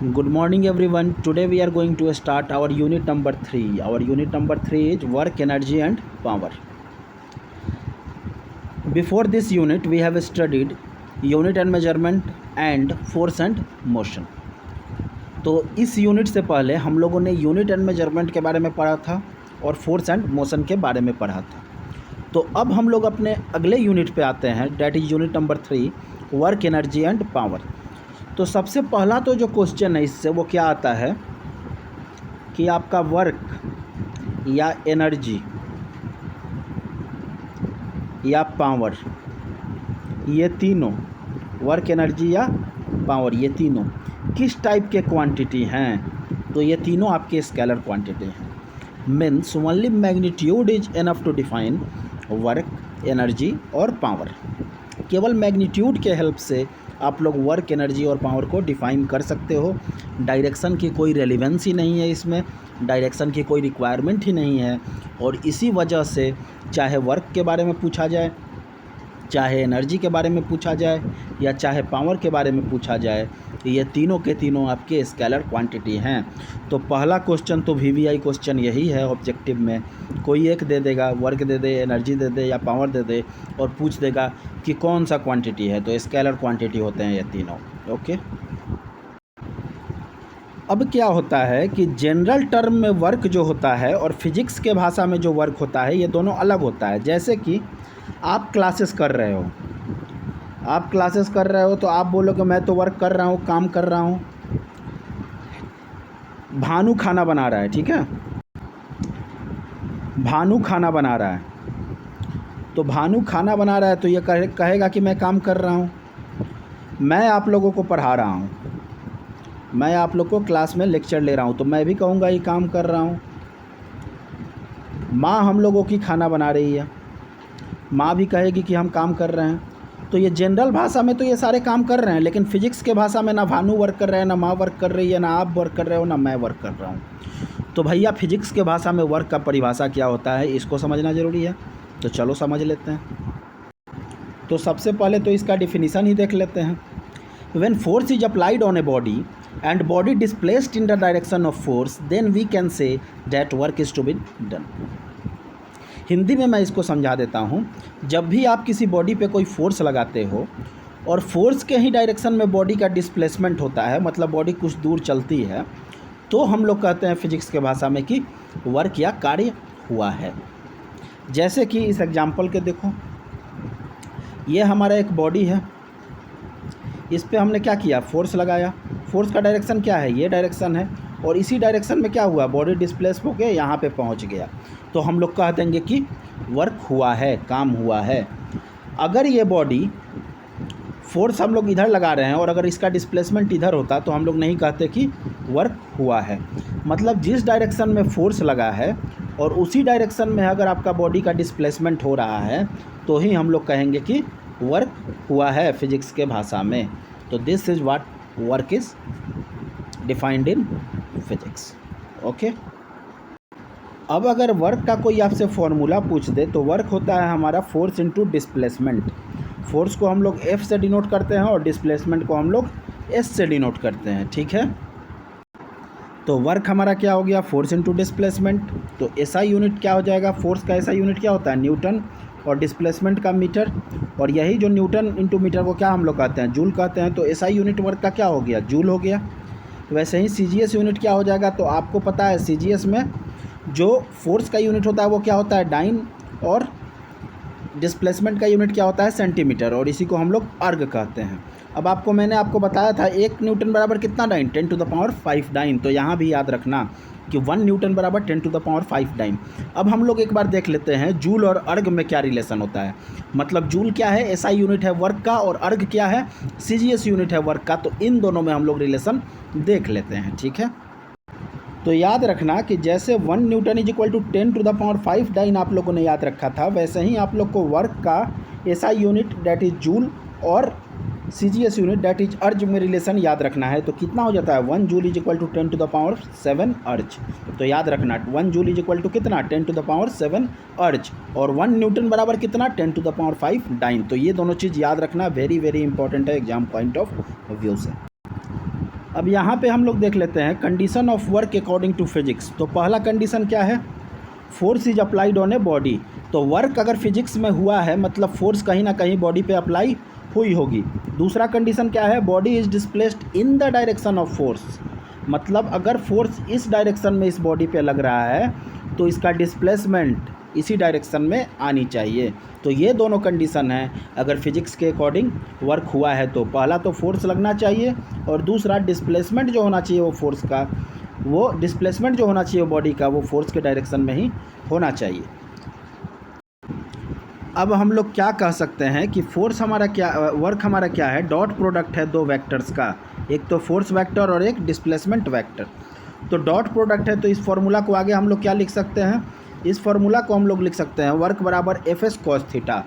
Good morning everyone. Today we are going to start our unit number 3. Our unit number 3 is work, energy and power. Before this unit we have studied unit and measurement and force and motion. तो इस unit से पहले हम लोगों ने unit and measurement के बारे में पढ़ा था और फोर्स एंड मोशन के बारे में पढ़ा था। तो अब हम लोग अपने अगले यूनिट पे आते हैं, that is unit number 3, work, energy and power. तो सबसे पहला तो जो क्वेश्चन है इससे वो क्या आता है कि आपका वर्क या एनर्जी या पावर, ये तीनों, वर्क, एनर्जी या पावर, ये तीनों किस टाइप के क्वांटिटी हैं? तो ये तीनों आपके स्केलर क्वांटिटी हैं। Means only magnitude is enough to define work, energy और पावर। केवल मैग्नीट्यूड के हेल्प से आप लोग वर्क, एनर्जी और पावर को डिफ़ाइन कर सकते हो। डायरेक्शन की कोई रेलिवेंस ही नहीं है इसमें, डायरेक्शन की कोई रिक्वायरमेंट ही नहीं है। और इसी वजह से चाहे वर्क के बारे में पूछा जाए, चाहे एनर्जी के बारे में पूछा जाए या चाहे पावर के बारे में पूछा जाए, ये तीनों के तीनों आपके स्केलर क्वांटिटी हैं। तो पहला क्वेश्चन तो वीवीआई क्वेश्चन यही है ऑब्जेक्टिव में, कोई एक दे देगा, वर्क दे दे, एनर्जी दे दे या पावर दे दे, और पूछ देगा कि कौन सा क्वांटिटी है। तो स्केलर क्वांटिटी होते हैं ये तीनों। ओके, अब क्या होता है कि जनरल टर्म में वर्क जो होता है और फिजिक्स के भाषा में जो वर्क होता है, ये दोनों अलग होता है। जैसे कि आप क्लासेस कर रहे हो, तो आप बोलोगे मैं तो वर्क कर रहा हूँ, काम कर रहा हूँ। भानु खाना बना रहा है, ठीक है, भानु खाना बना रहा है, तो भानु खाना बना रहा है तो ये कहेगा कि मैं काम कर रहा हूँ। मैं आप लोगों को पढ़ा रहा हूँ, मैं आप लोग को क्लास में लेक्चर ले रहा हूँ, तो मैं भी कहूँगा ये काम कर रहा हूँ। माँ हम लोगों की खाना बना रही है, माँ भी कहेगी कि हम काम कर रहे हैं। तो ये जनरल भाषा में तो ये सारे काम कर रहे हैं, लेकिन फिजिक्स के भाषा में ना भानु वर्क कर रहे हैं, ना माँ वर्क कर रही है, ना आप वर्क कर रहे हो, ना मैं वर्क कर रहा हूँ। तो भैया फिजिक्स के भाषा में वर्क का परिभाषा क्या होता है, इसको समझना ज़रूरी है। तो चलो समझ लेते हैं। तो सबसे पहले तो इसका डिफिनीसन ही देख लेते हैं। When force is applied on a body and body displaced in the direction of force, then we can say that work is to be done. Hindi में मैं इसको समझा देता हूँ। जब भी आप किसी बॉडी पे कोई फोर्स लगाते हो और फोर्स के ही डायरेक्शन में बॉडी का डिस्प्लेसमेंट होता है, मतलब बॉडी कुछ दूर चलती है, तो हम लोग कहते हैं फिजिक्स के भाषा में कि वर्क या कार्य हुआ है। जैसे कि इस एग्जाम्पल के देखो, ये हमारा एक बॉडी है, इस पे हमने क्या किया, फोर्स लगाया। फोर्स का डायरेक्शन क्या है, ये डायरेक्शन है, और इसी डायरेक्शन में क्या हुआ, बॉडी डिस्प्लेस होकर यहाँ पे पहुँच गया। तो हम लोग कह देंगे कि वर्क हुआ है, काम हुआ है। अगर ये बॉडी फोर्स हम लोग इधर लगा रहे हैं और अगर इसका डिस्प्लेसमेंट इधर होता तो हम लोग नहीं कहते कि वर्क हुआ है। मतलब जिस डायरेक्शन में फोर्स लगा है और उसी डायरेक्शन में अगर आपका बॉडी का डिस्प्लेसमेंट हो रहा है तो ही हम लोग कहेंगे कि वर्क हुआ है फिजिक्स के भाषा में। तो this is what work is defined in physics. Okay, अब अगर वर्क का कोई आपसे फॉर्मूला पूछ दे तो वर्क होता है हमारा फोर्स इनटू डिस्प्लेसमेंट। फोर्स को हम लोग F से डिनोट करते हैं और डिस्प्लेसमेंट को हम लोग S से डिनोट करते हैं, ठीक है। तो वर्क हमारा क्या हो गया, फोर्स इनटू डिस्प्लेसमेंट। तो SI यूनिट क्या हो जाएगा, फोर्स का SI यूनिट क्या होता है, न्यूटन, और डिस्प्लेसमेंट का मीटर। और यही जो न्यूटन इंटू मीटर को क्या हम लोग कहते हैं, जूल कहते हैं। तो SI यूनिट वर्क का क्या हो गया, जूल हो गया। वैसे ही CGS यूनिट क्या हो जाएगा, तो आपको पता है CGS में जो फोर्स का यूनिट होता है वो क्या होता है, डाइन, और डिस्प्लेसमेंट का यूनिट क्या होता है, सेंटीमीटर, और इसी को हम लोग अर्ग कहते हैं। अब मैंने आपको बताया था 1 न्यूटन बराबर कितना डाइन, 10⁵ डाइन। तो यहाँ भी याद रखना कि 1 न्यूटन बराबर 10⁵ डाइन। अब हम लोग एक बार देख लेते हैं जूल और अर्ग में क्या रिलेशन होता है। मतलब जूल क्या है, SI यूनिट है वर्क का, और अर्ग क्या है, CGS यूनिट है वर्क का। तो इन दोनों में हम लोग रिलेशन देख लेते हैं, ठीक है। तो याद रखना कि जैसे 1 newton is equal to 10⁵ dyne आप लोगों ने याद रखा था, वैसे ही आप लोग को वर्क का SI unit that is joule और CGS यूनिट डैट इज अर्ज में रिलेशन याद रखना है। तो कितना हो जाता है, 1 जूल इज इक्वल टू 10⁻7 अर्ज। तो याद रखना 1 जूल इज इक्वल टू कितना, 10⁻7 अर्ज, और 1 न्यूटन बराबर कितना, 10⁵ डाइन। तो ये दोनों चीज़ याद रखना, वेरी वेरी इंपॉर्टेंट है एग्जाम पॉइंट ऑफ व्यू से। अब यहाँ पे हम लोग देख लेते हैं condition of work according to physics. तो पहला कंडीशन क्या है, force is applied on a body. तो वर्क अगर फिजिक्स में हुआ है मतलब फोर्स कहीं ना कहीं बॉडी पे अप्लाई हुई होगी। दूसरा कंडीशन क्या है, body is displaced in the direction of force. मतलब अगर फोर्स इस डायरेक्शन में इस बॉडी पे लग रहा है तो इसका डिस्प्लेसमेंट इसी डायरेक्शन में आनी चाहिए। तो ये दोनों कंडीशन हैं अगर फिजिक्स के अकॉर्डिंग वर्क हुआ है तो। पहला तो फोर्स लगना चाहिए और दूसरा डिस्प्लेसमेंट जो होना चाहिए वो फोर्स का, वो डिस्प्लेसमेंट जो होना चाहिए बॉडी का वो फोर्स के डायरेक्शन में ही होना चाहिए। अब हम लोग क्या कह सकते हैं कि फोर्स हमारा क्या, वर्क हमारा क्या है, डॉट प्रोडक्ट है दो वेक्टर्स का, एक तो फोर्स वेक्टर और एक डिस्प्लेसमेंट वेक्टर। तो डॉट प्रोडक्ट है तो इस फॉर्मूला को आगे हम लोग क्या लिख सकते हैं, इस फॉर्मूला को हम लोग लिख सकते हैं वर्क बराबर एफ एस कॉस थीटा।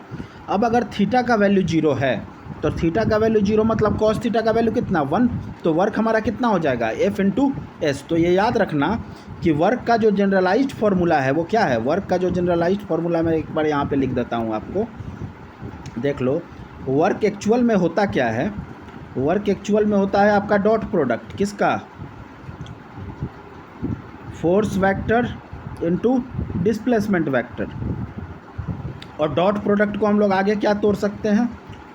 अब अगर थीटा का वैल्यू 0 है तो थीटा का वैल्यू 0 मतलब कॉस थीटा का वैल्यू कितना 1, तो वर्क हमारा कितना हो जाएगा एफ इंटू एस। तो ये याद रखना कि वर्क का जो जनरलाइज्ड फार्मूला है वो क्या है, वर्क का जो जनरलाइज्ड फार्मूला मैं एक बार यहाँ पे लिख देता हूँ आपको, देख लो। वर्क एक्चुअल में होता क्या है, वर्क एक्चुअल में होता है आपका डॉट प्रोडक्ट किसका, force vector into displacement vector. और डॉट प्रोडक्ट को हम लोग आगे क्या तोड़ सकते हैं,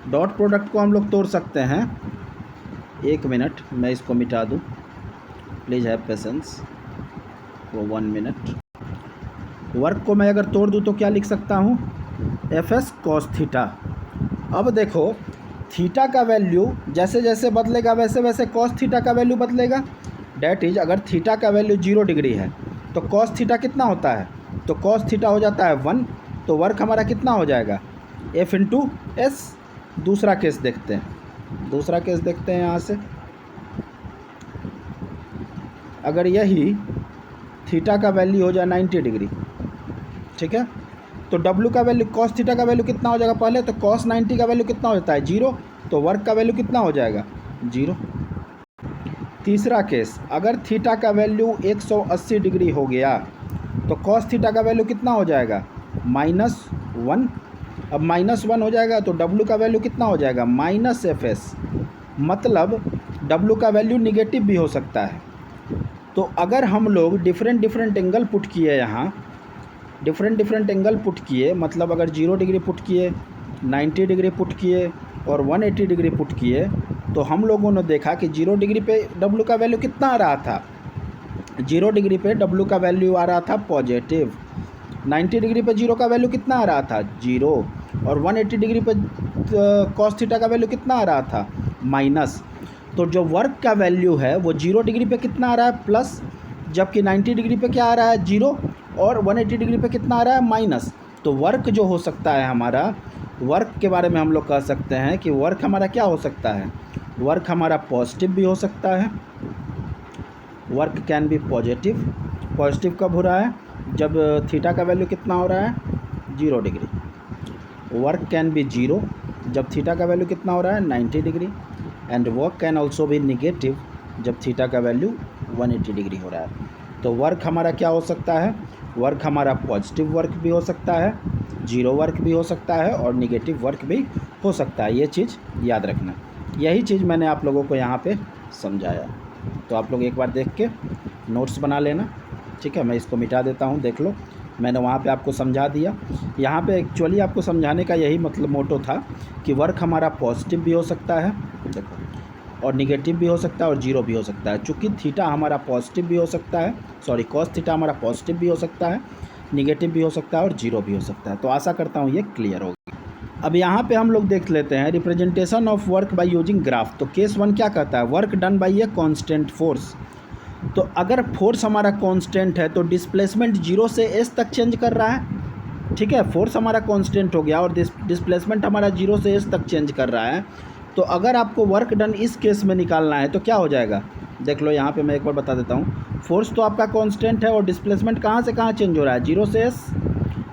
डॉट प्रोडक्ट को हम लोग तोड़ सकते हैं, एक मिनट मैं इसको मिटा दूँ, प्लीज़ हैव पेशेंस, वो 1 मिनट। वर्क को मैं अगर तोड़ दूँ तो क्या लिख सकता हूँ, एफ एस कॉस थीटा। अब देखो थीटा का वैल्यू जैसे जैसे बदलेगा वैसे वैसे कॉस थीटा का वैल्यू बदलेगा। डैट इज अगर थीटा का वैल्यू 0 डिग्री है तो कॉस थीटा कितना होता है, तो कॉस थीटा हो जाता है 1। तो वर्क हमारा कितना हो जाएगा एफ इंटू एस। दूसरा केस देखते हैं, दूसरा केस देखते हैं यहाँ से। अगर यही थीटा का वैल्यू हो जाए 90 डिग्री, ठीक है, तो डब्लू का वैल्यू कॉस थीटा का वैल्यू कितना हो जाएगा पहले, तो कॉस 90 का वैल्यू कितना हो जाता है 0, तो वर्क का वैल्यू कितना हो जाएगा 0। तीसरा केस, अगर थीटा का वैल्यू 180 डिग्री हो गया तो कॉस थीटा का वैल्यू कितना हो जाएगा -1। अब -1 हो जाएगा तो डब्लू का वैल्यू कितना हो जाएगा -fs। मतलब डब्लू का वैल्यू निगेटिव भी हो सकता है। तो अगर हम लोग डिफरेंट डिफरेंट एंगल पुट किए, यहाँ डिफरेंट एंगल पुट किए, मतलब अगर 0 डिग्री पुट किए, 90 डिग्री पुट किए और 180 डिग्री पुट किए, तो हम लोगों ने देखा कि 0 डिग्री पे डब्लू का वैल्यू कितना आ रहा था, 0 डिग्री पे डब्लू का वैल्यू आ रहा था पॉजिटिव, 90 डिग्री पे 0 का वैल्यू कितना आ रहा था 0, और 180 डिग्री पे कॉस थीटा का वैल्यू कितना आ रहा था माइनस। तो जो वर्क का वैल्यू है वो 0 डिग्री पे कितना आ रहा है प्लस, जबकि 90 डिग्री पे क्या आ रहा है 0, और 180 डिग्री पे कितना आ रहा है माइनस। तो वर्क जो हो सकता है हमारा, वर्क के बारे में हम लोग कह सकते हैं कि वर्क हमारा क्या हो सकता है, वर्क हमारा पॉजिटिव भी हो सकता है। Work can be positive, positive कब हो रहा है, जब थीटा का वैल्यू कितना हो रहा है 0 डिग्री। वर्क कैन बी 0, जब थीटा का वैल्यू कितना हो रहा है 90 degree. And work can also be negative, जब थीटा का वैल्यू 180 डिग्री हो रहा है। तो वर्क हमारा क्या हो सकता है, वर्क हमारा पॉजिटिव वर्क भी हो सकता है, 0 वर्क भी हो सकता है, और निगेटिव वर्क भी हो सकता है। ये चीज़ याद रखना, यही चीज़ मैंने आप लोगों को यहाँ पे समझाया। तो आप लोग एक बार देख के नोट्स बना लेना, ठीक है। मैं इसको मिटा देता हूँ, देख लो मैंने वहाँ पे आपको समझा दिया। यहाँ पे एक्चुअली आपको समझाने का यही मतलब मोटो था कि वर्क हमारा पॉजिटिव भी हो सकता है, देखो, और निगेटिव भी हो सकता है और 0 भी हो सकता है। चूँकि थीटा हमारा पॉजिटिव भी हो सकता है, सॉरी कॉस थीटा हमारा पॉजिटिव भी हो सकता है, निगेटिव भी हो सकता है और 0 भी हो सकता है। तो आशा करता हूँ ये क्लियर होगी। अब यहाँ पे हम लोग देख लेते हैं representation of work by using graph. तो केस 1 क्या कहता है, work done by a constant force. तो अगर फोर्स हमारा कांस्टेंट है तो डिस्प्लेसमेंट 0 से s तक चेंज कर रहा है, ठीक है। फोर्स हमारा कांस्टेंट हो गया और डिस्प्लेसमेंट हमारा 0 से s तक चेंज कर रहा है। तो अगर आपको वर्क डन इस केस में निकालना है तो क्या हो जाएगा, देख लो यहाँ पे मैं एक बार बता देता हूँ। फोर्स तो आपका कांस्टेंट है और डिस्प्लेसमेंट कहाँ से कहाँ चेंज हो रहा है 0 से s।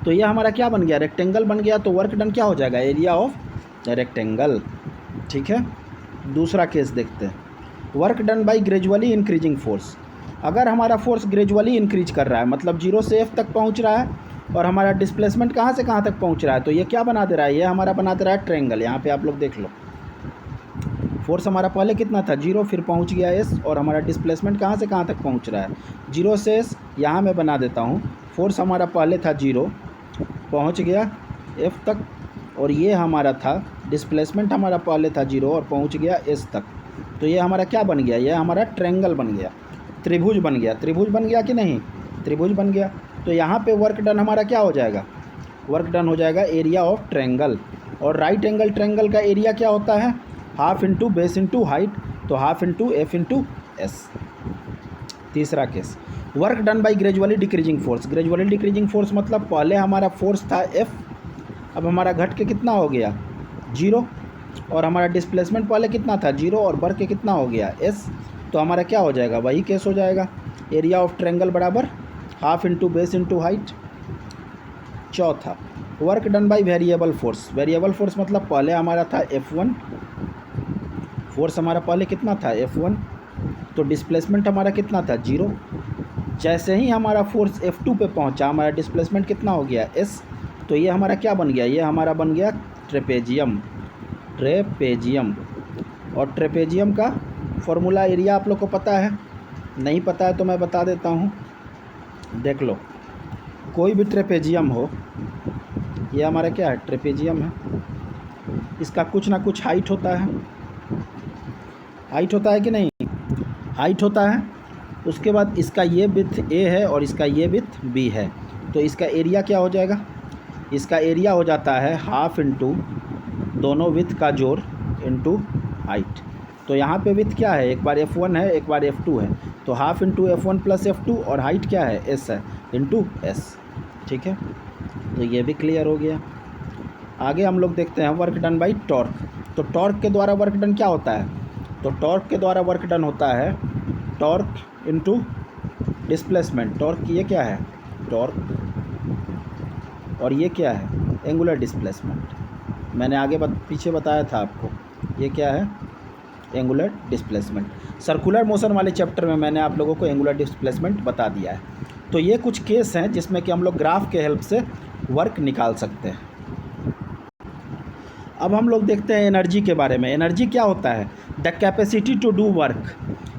तो ये हमारा क्या बन गया, रेक्टेंगल बन गया। तो वर्क डन क्या हो जाएगा, एरिया ऑफ रेक्टेंगल, ठीक है। दूसरा केस देखते हैं, work done by gradually increasing force. अगर हमारा फोर्स ग्रेजुअली इंक्रीज कर रहा है, मतलब 0 से f तक पहुंच रहा है, और हमारा डिस्प्लेसमेंट कहाँ से कहाँ तक पहुंच रहा है, तो ये क्या बना दे रहा है, ये हमारा बना दे रहा है ट्रायंगल। यहाँ पे आप लोग देख लो, फोर्स हमारा पहले कितना था 0, फिर पहुंच गया s, और हमारा डिस्प्लेसमेंट कहाँ से कहाँ तक पहुंच रहा है 0 से s। यहाँ मैं बना देता हूँ, फोर्स हमारा पहले था 0, पहुंच गया f तक, और ये हमारा था डिस्प्लेसमेंट हमारा पहले था 0 और पहुंच गया s तक। तो ये हमारा क्या बन गया, ये हमारा ट्रायंगल बन गया, त्रिभुज बन गया। त्रिभुज बन गया कि नहीं, त्रिभुज बन गया। तो यहाँ पे वर्क डन हमारा क्या हो जाएगा, वर्क डन हो जाएगा एरिया ऑफ ट्रायंगल। और राइट एंगल ट्रायंगल का एरिया क्या होता है, half into base into height, तो half into F into S. तीसरा case, work done by gradually decreasing force. Gradually decreasing force मतलब पहले हमारा फोर्स था एफ, अब हमारा घट के कितना हो गया 0, और हमारा डिस्प्लेसमेंट पहले कितना था 0 और बढ़ के कितना हो गया एस। तो हमारा क्या हो जाएगा, वही केस हो जाएगा, एरिया ऑफ ट्रायंगल बराबर half into base into height. चौथा, work done by variable force. Variable force मतलब पहले हमारा था F1, फोर्स हमारा पहले कितना था F1, तो डिस्प्लेसमेंट हमारा कितना था 0। जैसे ही हमारा फोर्स F2 पे पहुंचा, हमारा डिस्प्लेसमेंट कितना हो गया S। तो ये हमारा क्या बन गया, ये हमारा बन गया ट्रेपेजियम। ट्रेपेजियम, और ट्रेपेजियम का फॉर्मूला एरिया आप लोग को पता है, नहीं पता है तो मैं बता देता हूँ, देख लो। कोई भी ट्रेपेजियम हो, ये हमारा क्या है ट्रेपेजियम है, इसका कुछ ना कुछ हाइट होता है, हाइट होता है कि नहीं, हाइट होता है। उसके बाद इसका ये विड्थ A है और इसका ये विड्थ B है, तो इसका एरिया क्या हो जाएगा, इसका एरिया हो जाता है हाफ इंटू दोनों विड्थ का जोड़ इंटू हाइट। तो यहाँ पे विड्थ क्या है, एक बार F1 है एक बार F2 है, तो half into F1 plus F2, और हाइट क्या है S है इंटू S। ठीक है, तो ये भी क्लियर हो गया। आगे हम लोग देखते हैं वर्क डन बाई टॉर्क। तो टॉर्क के द्वारा वर्क डन क्या होता है, तो टॉर्क के द्वारा वर्क डन होता है टॉर्क इंटू डिस्प्लेसमेंट। टॉर्क ये क्या है टॉर्क, और ये क्या है एंगुलर डिस्प्लेसमेंट। मैंने आगे पीछे बताया था आपको, ये क्या है एंगुलर डिस्प्लेसमेंट। सर्कुलर मोशन वाले चैप्टर में मैंने आप लोगों को एंगुलर डिस्प्लेसमेंट बता दिया है। तो ये कुछ केस हैं जिसमें कि हम लोग ग्राफ के हेल्प से वर्क निकाल सकते हैं। अब हम लोग देखते हैं एनर्जी के बारे में। एनर्जी क्या होता है, the capacity to do work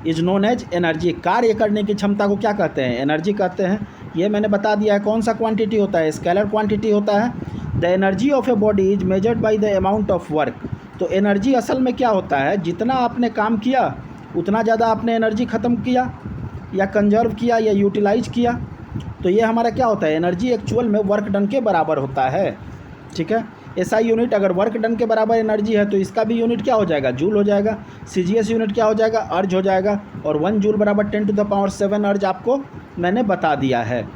is known as energy. कार्य करने की क्षमता को क्या कहते हैं, एनर्जी कहते हैं। ये मैंने बता दिया है, कौन सा क्वांटिटी होता है, स्केलर क्वांटिटी होता है। The energy of a body is measured by the amount of work. तो एनर्जी असल में क्या होता है, जितना आपने काम किया उतना ज़्यादा आपने एनर्जी ख़त्म किया या कंजर्व किया या यूटिलाइज किया। तो ये हमारा क्या होता है, एनर्जी एक्चुअल में वर्क डन के बराबर होता है। ठीक है, एसआई यूनिट अगर वर्क डन के बराबर एनर्जी है तो इसका भी यूनिट क्या हो जाएगा, जूल हो जाएगा। सीजीएस यूनिट क्या हो जाएगा, अर्ज हो जाएगा। और 1 जूल बराबर 10⁻⁷ अर्ज आपको मैंने बता दिया है।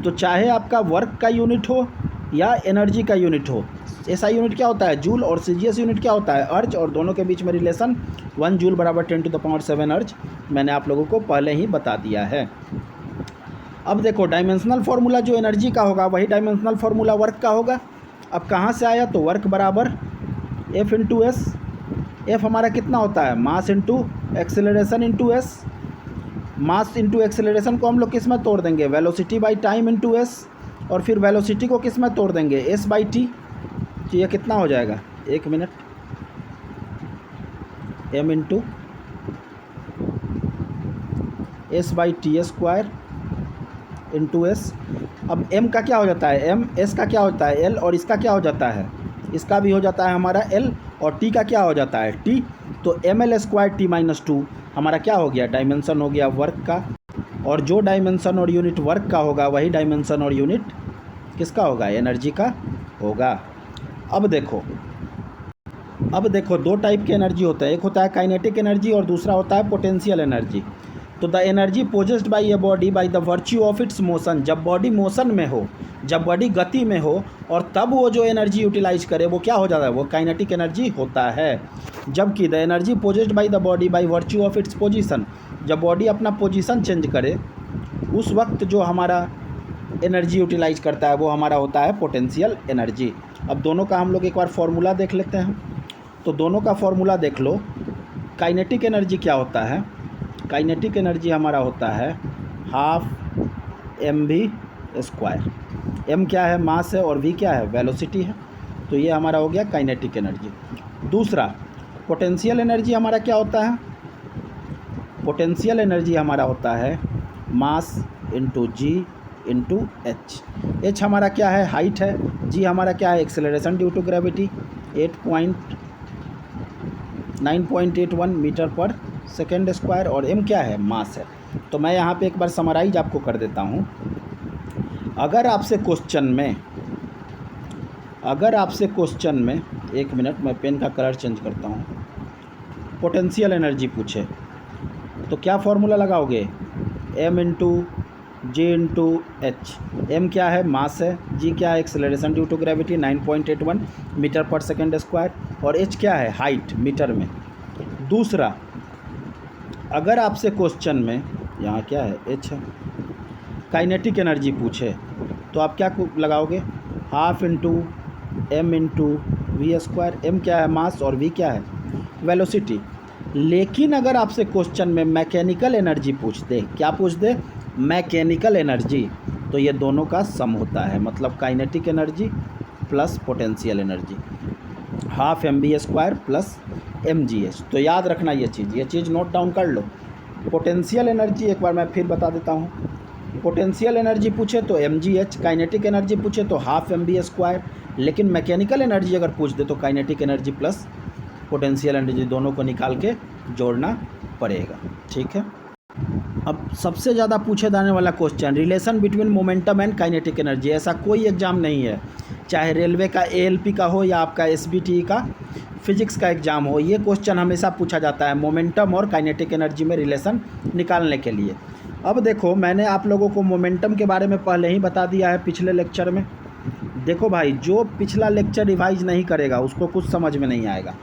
तो चाहे आपका वर्क का यूनिट हो या एनर्जी का यूनिट हो, एसआई यूनिट क्या होता है जूल, और सीजीएस यूनिट क्या होता है अर्ज, और दोनों के बीच में रिलेशन 1 जूल बराबर 10⁻⁷ अर्ज मैंने आप लोगों को पहले ही बता दिया है। अब देखो डायमेंशनल फार्मूला जो एनर्जी का होगा वही डायमेंशनल फार्मूला वर्क का होगा। अब कहाँ से आया, तो वर्क बराबर F इंटू एस। एफ हमारा कितना होता है, mass into acceleration into S. Mass into acceleration को हम लोग किस में तोड़ देंगे, velocity by time into S, और फिर वेलोसिटी को किस में तोड़ देंगे, एस बाई टी। तो ये कितना हो जाएगा, 1 minute, m into S by T square into S. अब m का क्या हो जाता है m, s का क्या होता है l, और इसका क्या हो जाता है, इसका भी हो जाता है हमारा l, और t का क्या हो जाता है t। तो ml² t-2 हमारा क्या हो गया, डायमेंशन हो गया वर्क का। और जो डायमेंशन और यूनिट वर्क का होगा वही डायमेंशन और यूनिट किसका होगा, एनर्जी का होगा। अब देखो 2 टाइप के एनर्जी होता है, एक होता है काइनेटिक एनर्जी और दूसरा होता है पोटेंशियल एनर्जी। तो the energy possessed by a body by the virtue of its motion, जब बॉडी मोशन में हो, जब बॉडी गति में हो और तब वो जो एनर्जी यूटिलाइज करे वो क्या हो जाता है, वो काइनेटिक एनर्जी होता है। जबकि the energy possessed by the body by virtue of its position, जब बॉडी अपना पोजीशन चेंज करे उस वक्त जो हमारा एनर्जी यूटिलाइज करता है वो हमारा होता है पोटेंशियल एनर्जी। अब दोनों का हम लोग एक बार फॉर्मूला देख लेते हैं। तो दोनों का फॉर्मूला देख लो। काइनेटिक एनर्जी क्या होता है, काइनेटिक एनर्जी हमारा होता है हाफ mv²। m क्या है, मास है, और v क्या है, वेलोसिटी है। तो ये हमारा हो गया काइनेटिक एनर्जी। दूसरा पोटेंशियल एनर्जी हमारा क्या होता है? पोटेंशियल एनर्जी हमारा होता है मास इंटू जी इंटू एच। एच हमारा क्या है? हाइट है। जी हमारा क्या है? Acceleration due to gravity 9.81 metre per second square. और एम क्या है? मास है। तो मैं यहाँ पे एक बार समराइज आपको कर देता हूँ। अगर आपसे क्वेश्चन में एक मिनट, मैं पेन का कलर चेंज करता हूँ, पोटेंशियल एनर्जी पूछे तो क्या फॉर्मूला लगाओगे? एम इंटू जी इंटू एच। एम क्या है? मास है। जी क्या है? Acceleration due to gravity 9.81 metre per second square. और एच क्या है? हाइट मीटर में। दूसरा, अगर आपसे क्वेश्चन में यहाँ क्या है? एच है। काइनेटिक एनर्जी पूछे तो आप क्या लगाओगे? Half into m into v square. M क्या है? मास। और वी क्या है? वेलोसिटी। लेकिन अगर आपसे क्वेश्चन में मैकेनिकल एनर्जी पूछ दे, क्या पूछ दे? मैकेनिकल एनर्जी, तो ये दोनों का सम होता है, मतलब kinetic energy plus potential energy, half m b square plus m g h. तो याद रखना ये चीज़ नोट डाउन कर लो। पोटेंशियल एनर्जी एक बार मैं फिर बता देता हूँ। पोटेंशियल एनर्जी पूछे तो m g h, kinetic energy पूछे तो हाफ एम बी स्क्वायर। लेकिन मैकेनिकल एनर्जी अगर पूछ दे तो kinetic energy plus potential energy दोनों को निकाल के जोड़ना पड़ेगा। ठीक है। अब सबसे ज़्यादा पूछे जाने वाला question, relation between momentum and kinetic energy. ऐसा कोई एग्ज़ाम नहीं है, चाहे रेलवे का एएलपी का हो या आपका एसबीटी का फिजिक्स का एग्ज़ाम हो, ये क्वेश्चन हमेशा पूछा जाता है मोमेंटम और काइनेटिक एनर्जी में रिलेशन निकालने के लिए। अब देखो, मैंने आप लोगों को मोमेंटम के बारे में पहले ही बता दिया है पिछले लेक्चर में। देखो भाई, जो पिछला लेक्चर रिवाइज नहीं करेगा उसको कुछ समझ में नहीं आएगा।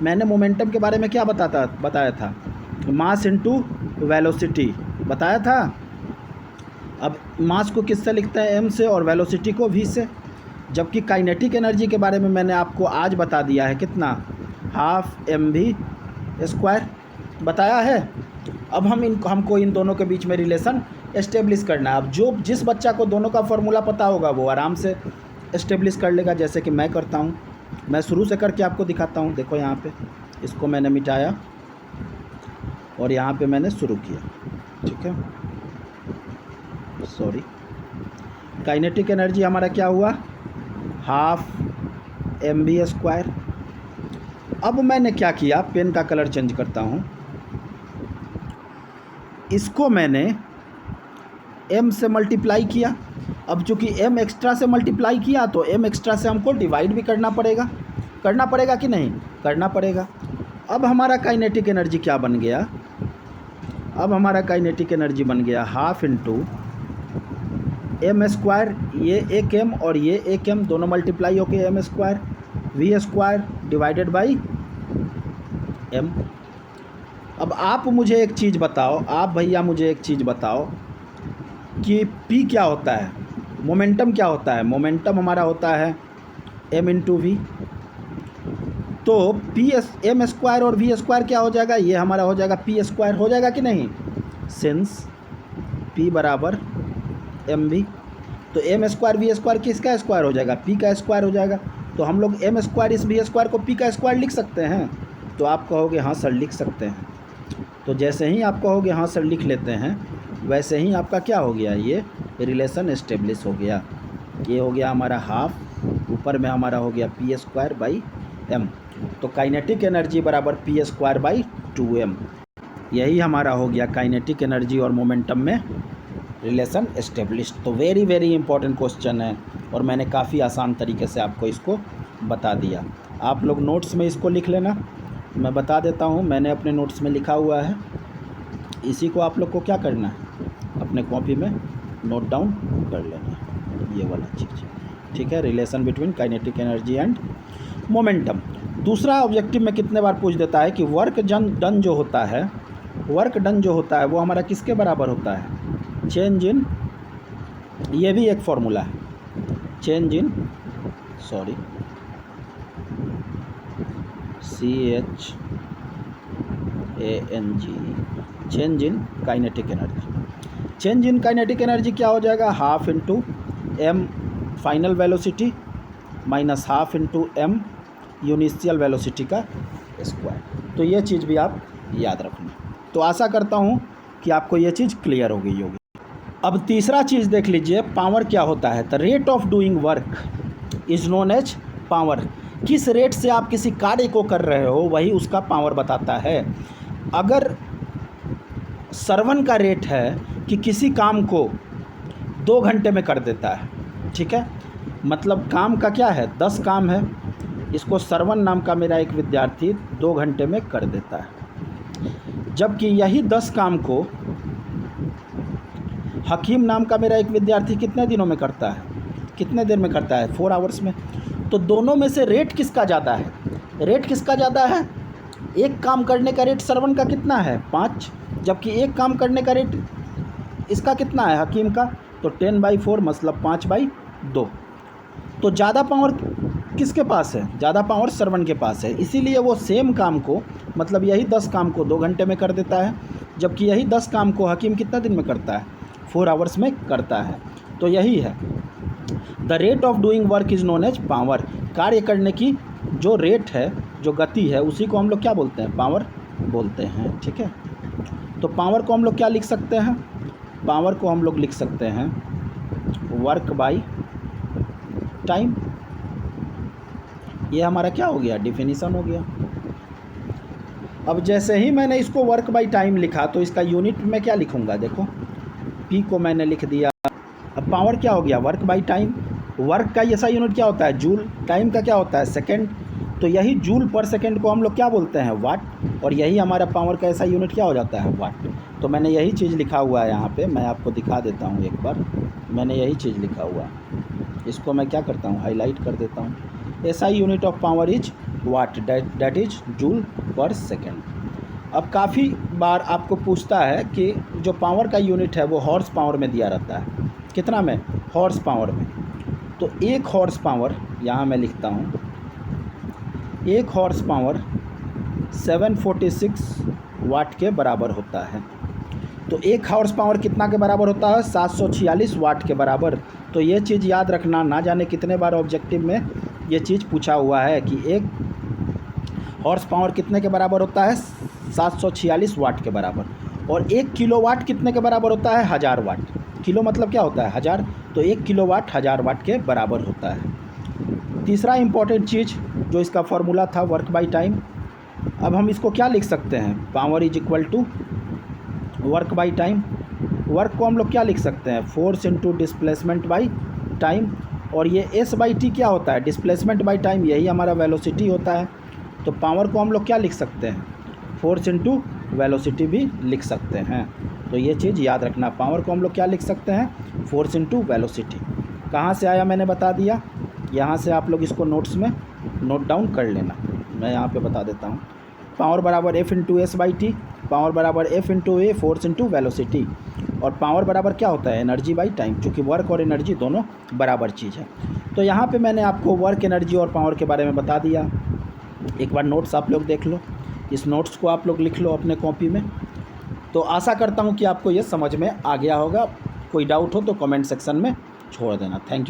मैंने मोमेंटम के बारे में क्या बताया था? मास इंटू वेलोसिटी बताया था। अब मास को किससे लिखते हैं? एम से, और वेलोसिटी को वी से। जबकि काइनेटिक एनर्जी के बारे में मैंने आपको आज बता दिया है, कितना? हाफ एम वी स्क्वायर बताया है। अब हमको इन दोनों के बीच में रिलेशन एस्टेब्लिश करना है। अब जिस बच्चा को दोनों का फॉर्मूला पता होगा वो आराम से एस्टेब्लिश कर लेगा, जैसे कि मैं करता हूँ। मैं शुरू से करके आपको दिखाता हूँ। देखो यहाँ पे इसको मैंने मिटाया और यहाँ पे मैंने शुरू किया। ठीक है, सॉरी। काइनेटिक एनर्जी हमारा क्या हुआ? Half m b square. अब मैंने क्या किया? पेन का कलर चेंज करता हूँ। इसको मैंने m से मल्टीप्लाई किया। अब चूँकि m एक्स्ट्रा से मल्टीप्लाई किया तो m एक्स्ट्रा से हमको डिवाइड भी करना पड़ेगा कि नहीं? करना पड़ेगा। अब हमारा काइनेटिक एनर्जी क्या बन गया? अब हमारा काइनेटिक एनर्जी बन गया हाफ इंटू एम स्क्वायर, ये एक m और ये एक m, दोनों मल्टीप्लाई होके m square v square divided by m। अब आप मुझे एक चीज़ बताओ, आप भैया मुझे एक चीज़ बताओ कि P क्या होता है? मोमेंटम क्या होता है? मोमेंटम हमारा होता है m इंटू वी। तो एम स्क्वायर और वी स्क्वायर क्या हो जाएगा? ये हमारा हो जाएगा पी स्क्वायर। हो जाएगा कि नहीं? सिंस P बराबर एम वी, तो एम स्क्वायर वी स्क्वायर किसका स्क्वायर हो जाएगा? P का स्क्वायर हो जाएगा। तो हम लोग एम स्क्वायर इस वी स्क्वायर को P का स्क्वायर लिख सकते हैं। तो आप कहोगे हाँ सर लिख सकते हैं। तो जैसे ही आप कहोगे हाँ सर लिख लेते हैं, वैसे ही आपका क्या हो गया? ये रिलेशन एस्टेब्लिश हो गया। ये हो गया हमारा हाफ, ऊपर में हमारा हो गया पी स्क्वायर बाई एम। तो काइनेटिक एनर्जी बराबर पी स्क्वायर बाई 2m। यही हमारा हो गया काइनेटिक एनर्जी और मोमेंटम में रिलेशन एस्टेब्लिश। तो वेरी वेरी इंपॉर्टेंट क्वेश्चन है और मैंने काफ़ी आसान तरीके से आपको इसको बता दिया। आप लोग नोट्स में इसको लिख लेना। मैं बता देता हूँ, मैंने अपने नोट्स में लिखा हुआ है। इसी को आप लोग को क्या करना है? अपने कॉपी में नोट डाउन कर लेना है, ये वाला चीज़। ठीक है, relation between kinetic energy and momentum. दूसरा ऑब्जेक्टिव में कितने बार पूछ देता है कि वर्क डन जो होता है वो हमारा किसके बराबर होता है? चेंज इन, ये भी एक फॉर्मूला है, change in change in kinetic energy. Change in kinetic energy क्या हो जाएगा? Half into m final velocity minus half into m initial velocity का स्क्वायर। तो ये चीज़ भी आप याद रखना। तो आशा करता हूँ कि आपको ये चीज़ क्लियर हो गई होगी। अब तीसरा चीज़ देख लीजिए, पावर क्या होता है। The rate of doing work is known as power. किस रेट से आप किसी कार्य को कर रहे हो वही उसका पावर बताता है। अगर सर्वन का रेट है कि किसी काम को 2 घंटे में कर देता है, ठीक है, मतलब काम का क्या है, 10 काम है, इसको सरवन नाम का मेरा एक विद्यार्थी 2 घंटे में कर देता है। जबकि यही 10 काम को हकीम नाम का मेरा एक विद्यार्थी कितने दिनों में करता है, कितने देर में करता है, 4 आवर्स में। तो दोनों में से रेट किसका ज़्यादा है, रेट किसका ज़्यादा है। एक काम करने का रेट सरवन का कितना है, 5, जबकि एक काम करने का रेट इसका कितना है, हकीम का, तो 10/4 मतलब 5/2। तो ज़्यादा पावर किसके पास है, ज़्यादा पावर सरवन के पास है। इसीलिए वो सेम काम को, मतलब यही 10 काम को 2 घंटे में कर देता है, जबकि यही 10 काम को हकीम कितना दिन में करता है, 4 आवर्स में करता है। तो यही है, the rate of doing work is known as power. कार्य करने की जो रेट है, जो गति है, उसी को हम लोग क्या बोलते हैं, पावर बोलते हैं, ठीक है। तो पावर को हम लोग क्या लिख सकते हैं, पावर को हम लोग लिख सकते हैं वर्क बाई टाइम। ये हमारा क्या हो गया, डिफिनीसन हो गया। अब जैसे ही मैंने इसको वर्क बाई टाइम लिखा तो इसका यूनिट में क्या लिखूंगा, देखो पी को मैंने लिख दिया। अब पावर क्या हो गया, वर्क बाई टाइम। वर्क का ऐसा यूनिट क्या होता है, जूल। टाइम का क्या होता है, सेकंड। तो यही जूल पर सेकंड को हम लोग क्या बोलते हैं, वाट। और यही हमारा पावर का ऐसा यूनिट क्या हो जाता है, वाट। तो मैंने यही चीज़ लिखा हुआ है यहाँ पे, मैं आपको दिखा देता हूँ एक बार। मैंने यही चीज़ लिखा हुआ है, इसको मैं क्या करता हूँ, हाईलाइट कर देता हूँ। ऐसा unit of power is what, that is joule पर सेकेंड। अब काफ़ी बार आपको पूछता है कि जो पावर का यूनिट है वो हॉर्स पावर में दिया रहता है, कितना में, हॉर्स पावर में। तो 1 हॉर्स पावर, यहाँ मैं लिखता हूँ, 1 हॉर्स पावर 746 वाट के बराबर होता है। तो 1 हॉर्स पावर कितना के बराबर होता है, 746 वाट के बराबर। तो ये चीज़ याद रखना, ना जाने कितने बार ऑब्जेक्टिव में ये चीज़ पूछा हुआ है कि 1 हॉर्स पावर कितने के बराबर होता है, 746 वाट के बराबर। और 1 किलोवाट कितने के बराबर होता है, 1000 वाट। किलो मतलब क्या होता है, 1000। तो 1 किलोवाट 1000 वाट के बराबर होता है। तीसरा इम्पॉर्टेंट चीज़ जो इसका फॉर्मूला था, वर्क बाई टाइम। अब हम इसको क्या लिख सकते हैं, power is equal to work by time. Work को हम लोग क्या लिख सकते हैं, force into displacement by time. और ये एस बाई टी क्या होता है, डिस्प्लेसमेंट बाई टाइम, यही हमारा वेलोसिटी होता है। तो पावर को हम लोग क्या लिख सकते हैं, फोर्स इंटू वेलोसिटी भी लिख सकते हैं। तो ये चीज़ याद रखना, पावर को हम लोग क्या लिख सकते हैं, फोर्स इंटू वेलोसिटी। कहाँ से आया मैंने बता दिया, यहाँ से आप लोग इसको नोट्स में नोट डाउन कर लेना। मैं यहाँ पे बता देता हूँ, पावर बराबर F into S by T, power बराबर एफ इंटू ए, फोर्स इंटू वेलोसिटी। और पावर बराबर क्या होता है, एनर्जी बाई टाइम, क्योंकि वर्क और एनर्जी दोनों बराबर चीज़ है। तो यहाँ पे मैंने आपको वर्क, एनर्जी और पावर के बारे में बता दिया। एक बार नोट्स आप लोग देख लो, इस नोट्स को आप लोग लिख लो अपने कॉपी में। तो आशा करता हूँ कि आपको ये समझ में आ गया होगा। कोई डाउट हो तो कमेंट सेक्शन में छोड़ देना। Thank you.